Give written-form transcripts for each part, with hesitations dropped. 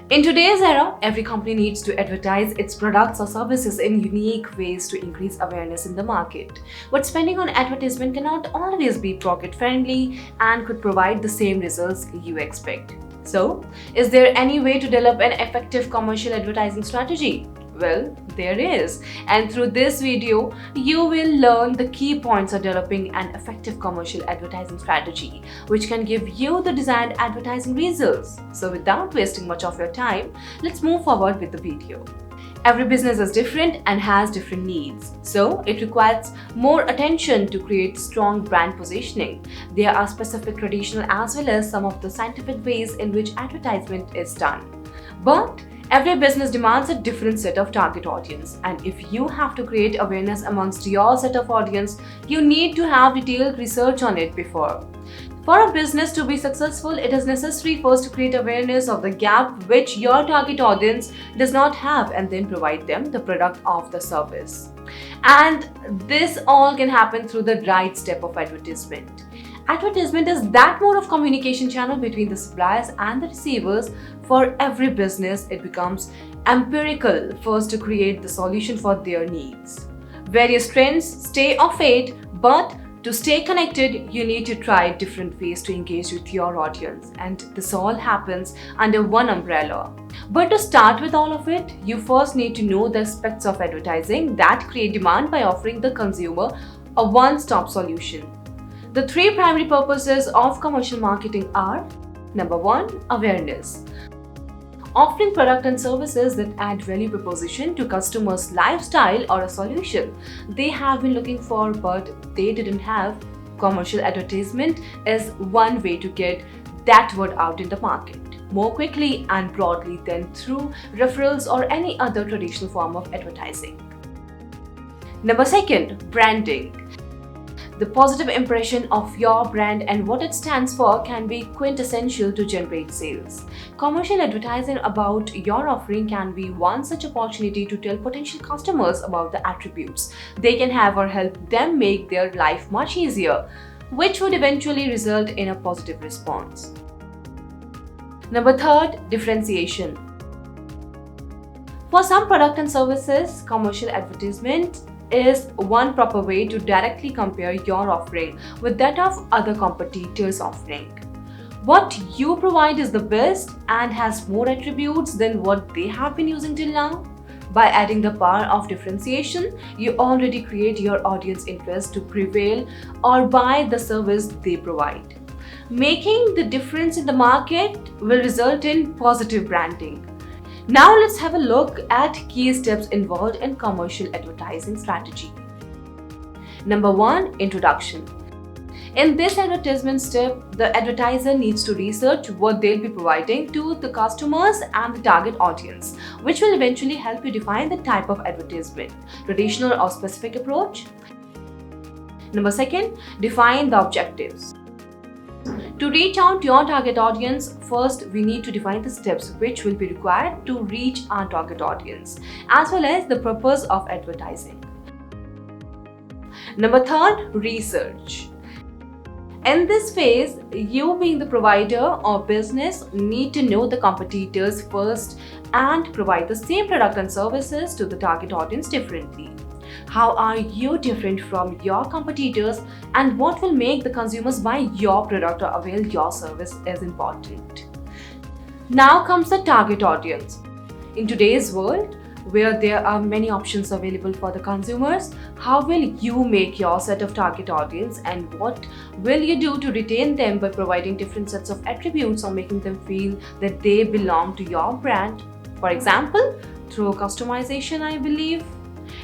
In today's era, every company needs to advertise its products or services in unique ways to increase awareness in the market. But spending on advertisement cannot always be pocket-friendly and could provide the same results you expect. So, is there any way to develop an effective commercial advertising strategy? Well, there is. And through this video, you will learn the key points of developing an effective commercial advertising strategy, which can give you the desired advertising results. So without wasting much of your time, let's move forward with the video. Every business is different and has different needs, so it requires more attention to create strong brand positioning. There are specific traditional as well as some of the scientific ways in which advertisement is done. But every business demands a different set of target audience, and if you have to create awareness amongst your set of audience, you need to have detailed research on it before. For a business to be successful, it is necessary first to create awareness of the gap which your target audience does not have and then provide them the product or the service. And this all can happen through the right step of advertisement. Advertisement is that mode of communication channel between the suppliers and the receivers. For every business, it becomes empirical first to create the solution for their needs. Various trends stay or fade, but to stay connected, you need to try different ways to engage with your audience, and this all happens under one umbrella. But to start with all of it, you first need to know the aspects of advertising that create demand by offering the consumer a one-stop solution. The three primary purposes of commercial marketing are: number one, awareness. Offering product and services that add value proposition to customers' lifestyle or a solution they have been looking for but they didn't have. Commercial advertisement is one way to get that word out in the market more quickly and broadly than through referrals or any other traditional form of advertising. Number second, branding. The positive impression of your brand and what it stands for can be quintessential to generate sales. Commercial advertising about your offering can be one such opportunity to tell potential customers about the attributes they can have or help them make their life much easier, which would eventually result in a positive response. Number third, differentiation. For some product and services, commercial advertisement is one proper way to directly compare your offering with that of other competitors' offering. What you provide is the best and has more attributes than what they have been using till now. By adding the power of differentiation, you already create your audience interest to prevail or buy the service they provide. Making the difference in the market will result in positive branding. Now let's have a look at key steps involved in commercial advertising strategy. Number one, introduction. In this advertisement step, the advertiser needs to research what they'll be providing to the customers and the target audience, which will eventually help you define the type of advertisement, traditional or specific approach. Number second, define the objectives. To reach out to your target audience, first we need to define the steps which will be required to reach our target audience, as well as the purpose of advertising. Number third, research. In this phase, you being the provider or business need to know the competitors first and provide the same product and services to the target audience differently. How are you different from your competitors and what will make the consumers buy your product or avail your service is important. Now comes the target audience. In today's world, where there are many options available for the consumers, how will you make your set of target audience and what will you do to retain them by providing different sets of attributes or making them feel that they belong to your brand? For example, through customization, I believe.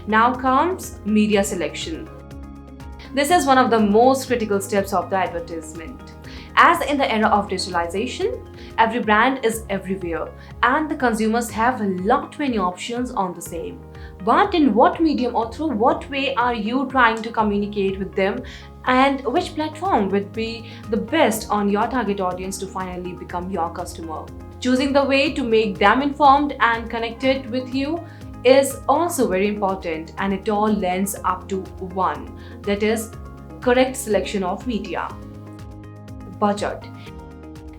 Now comes media selection. This is one of the most critical steps of the advertisement. As in the era of digitalization, every brand is everywhere and the consumers have a lot many options on the same. But in what medium or through what way are you trying to communicate with them, and which platform would be the best on your target audience to finally become your customer? Choosing the way to make them informed and connected with you is also very important, and it all lends up to one, that is correct selection of media. Budget.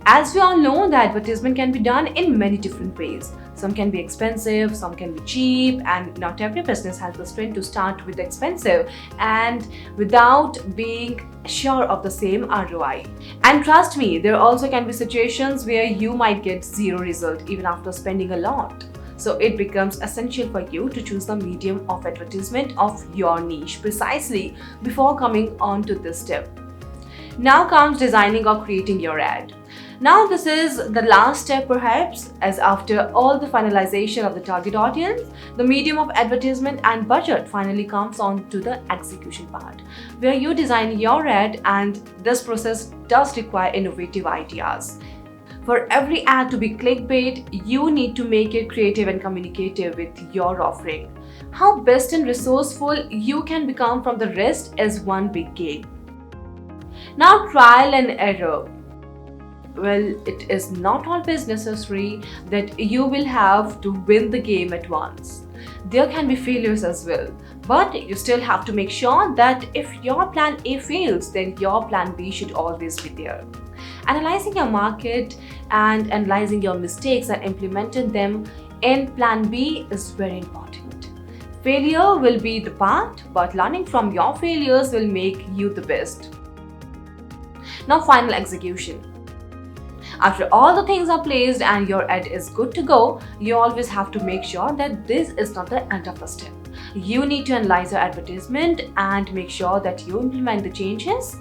As we all know, the advertisement can be done in many different ways. Some can be expensive, some can be cheap, and not every business has the strength to start with expensive and without being sure of the same ROI. And trust me, there also can be situations where you might get zero result even after spending a lot. So it becomes essential for you to choose the medium of advertisement of your niche precisely before coming on to this step. Now comes designing or creating your ad. Now this is the last step perhaps, as after all the finalization of the target audience, the medium of advertisement and budget finally comes on to the execution part, where you design your ad, and this process does require innovative ideas. For every ad to be clickbait, you need to make it creative and communicative with your offering. How best and resourceful you can become from the rest is one big game. Now, trial and error. Well, it is not all businesses free that you will have to win the game at once. There can be failures as well, but you still have to make sure that if your plan A fails, then your plan B should always be there. Analyzing your market and analyzing your mistakes and implementing them in plan B is very important. Failure will be the part, but learning from your failures will make you the best. Now, final execution. After all the things are placed and your ad is good to go, you always have to make sure that this is not the end of the step. You need to analyze your advertisement and make sure that you implement the changes.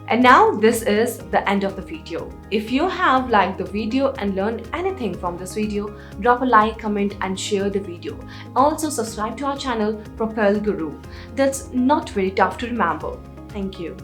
And now this is the end of the video. If you have liked the video and learned anything from this video, drop a like, comment and share the video. Also subscribe to our channel Propel Guru. That's not very tough to remember. Thank you.